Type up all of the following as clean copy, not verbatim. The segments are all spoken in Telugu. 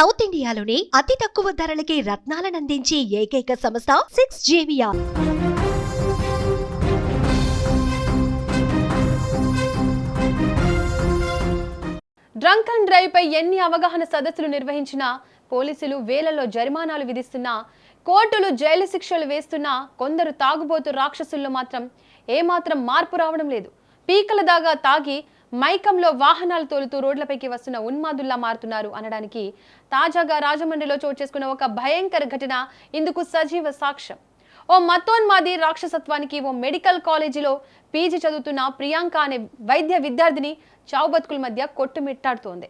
సౌత్ ఇండియాలోని అతి తక్కువ ధరలకి రత్నాలనందించే ఏకైక సంస్థ 6JVR. డ్రంక్ అండ్ డ్రైవ్ పై ఎన్ని అవగాహన సదస్సులు నిర్వహించినా, పోలీసులు వేలలో జరిమానాలు విధిస్తున్నా, కోర్టులు జైలు శిక్షలు వేస్తున్నా, కొందరు తాగుబోతు రాక్షసుల్లో మాత్రం ఏమాత్రం మార్పు రావడం లేదు. పీకల దాగా తాగి మైకంలో వాహనాలు తోలుతూ రోడ్లపైకి వస్తున్న ఉన్మాదుల్లా మారుతున్నారు అనడానికి తాజాగా రాజమండ్రిలో చోటు చేసుకున్న ఒక భయంకర ఘటన ఇందుకు సజీవ సాక్ష్యం. ఓ మతోన్మాది రాక్షసత్వానికి ఓ మెడికల్ కాలేజీలో పీజీ చదువుతున్న ప్రియాంక అనే వైద్య విద్యార్థిని చావు బతుకుల మధ్య కొట్టుమిట్టాడుతోంది.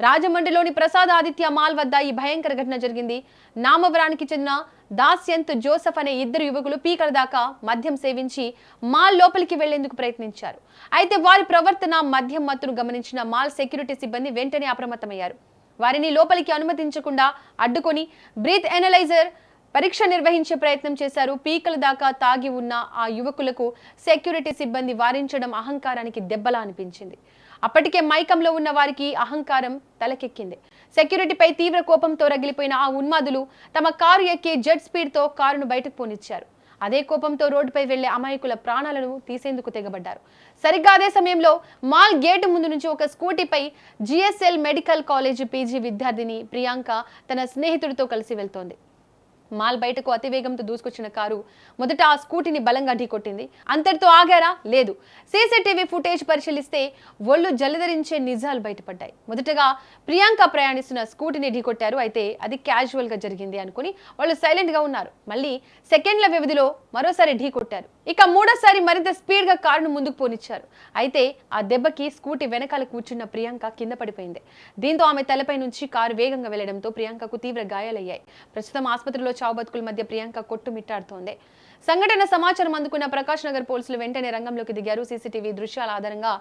రాజమండ్రిలోని ప్రసాద్ ఆదిత్య మాల్ వద్ద ఈ భయంకర ఘటన జరిగింది. నామవరానికి చెందిన దాస్యంత్ జోసెఫ్ అనే ఇద్దరు యువకులు పీకల దాకా మద్యం సేవించి మాల్ లోపలికి వెళ్లేందుకు ప్రయత్నించారు. అయితే వారి ప్రవర్తన మద్యం మత్తును గమనించిన మాల్ సెక్యూరిటీ సిబ్బంది వెంటనే అప్రమత్తమయ్యారు. వారిని లోపలికి అనుమతించకుండా అడ్డుకొని బ్రీత్ ఎనలైజర్ పరీక్ష నిర్వహించే ప్రయత్నం చేశారు. పీకల దాకా తాగి ఉన్న ఆ యువకులకు సెక్యూరిటీ సిబ్బంది వారించడం అహంకారానికి దెబ్బలా అనిపించింది. అప్పటికే మైకంలో ఉన్న వారికి అహంకారం తలకెక్కింది. సెక్యూరిటీపై తీవ్ర కోపంతో రగిలిపోయిన ఆ ఉన్మాదులు తమ కారు ఎక్కి జెట్ స్పీడ్తో కారును బయటకు పోనిచ్చారు. అదే కోపంతో రోడ్డుపై వెళ్లే అమాయకుల ప్రాణాలను తీసేందుకు తెగబడ్డారు. సరిగ్గా అదే సమయంలో మాల్ గేటు ముందు నుంచి ఒక స్కూటీపై GSL మెడికల్ కాలేజ్ పీజీ విద్యార్థిని ప్రియాంక తన స్నేహితుడితో కలిసి వెళ్తోంది. మాల్ బయటకు అతివేగంతో దూసుకొచ్చిన కారు మొదట ఆ స్కూటీని బలంగా ఢీకొట్టింది. అంతటితో ఆగారా? లేదు. సీసీటీవీ ఫుటేజ్ పరిశీలిస్తే ఒళ్ళు జలధరించే నిజాలు బయటపడ్డాయి. మొదటగా ప్రియాంక ప్రయాణిస్తున్న స్కూటీని ఢీకొట్టారు. అయితే అది క్యాజువల్ గా జరిగింది అనుకుని వాళ్ళు సైలెంట్ గా ఉన్నారు. మళ్ళీ సెకండ్ల వ్యవధిలో మరోసారి ఢీకొట్టారు. ఇక మూడోసారి మరింత స్పీడ్ గా కారును ముందుకు పోనిచ్చారు. అయితే ఆ దెబ్బకి స్కూటీ వెనకాల కూర్చున్న ప్రియాంక కింద పడిపోయింది. దీంతో ఆమె తలపై నుంచి కారు వేగంగా వెళ్లడంతో ప్రియాంకకు తీవ్ర గాయాలయ్యాయి. ప్రస్తుతం ఆసుపత్రిలో చావు బతుకుల మధ్య ప్రియాంక కొట్టుమిట్టాడుతోంది. సంఘటన సమాచారం అందుకున్న ప్రకాష్ నగర్ పోలీసులు వెంటనే రంగంలోకి దిగారు. సీసీటీవీ దృశ్యాల ఆధారంగా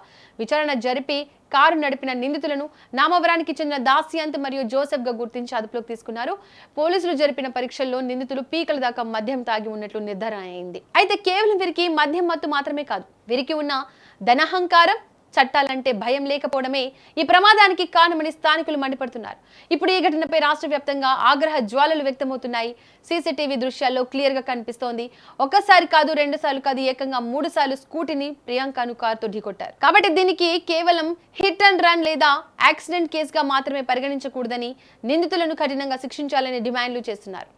విచారణ జరిపి కారు నడిపిన నిందితులను నామవరానికి చెందిన దాస్యంత్ మరియు జోసెఫ్ గా గుర్తించి అదుపులోకి తీసుకున్నారు. పోలీసులు జరిపిన పరీక్షల్లో నిందితులు పీకల దాకా మద్యం తాగి ఉన్నట్లు నిర్ధారణ అయింది. అయితే కేవలం వీరికి మద్యం మత్తు మాత్రమే కాదు, వీరికి ఉన్న ధనహంకారం, చట్టాలంటే భయం లేకపోవడమే ఈ ప్రమాదానికి కారణమని స్థానికులు మండిపడుతున్నారు. ఇప్పుడు ఈ ఘటనపై రాష్ట్ర వ్యాప్తంగా ఆగ్రహ జ్వాలలు వ్యక్తమవుతున్నాయి. సీసీటీవీ దృశ్యాల్లో క్లియర్ గా కనిపిస్తోంది. ఒక్కసారి కాదు, 2 సార్లు కాదు, ఏకంగా 3 సార్లు స్కూటీని ప్రియాంకను కారుతో ఢీకొట్టారు. కాబట్టి దీనికి కేవలం హిట్ అండ్ రన్ లేదా యాక్సిడెంట్ కేసుగా మాత్రమే పరిగణించకూడదని, నిందితులను కఠినంగా శిక్షించాలని డిమాండ్లు చేస్తున్నారు.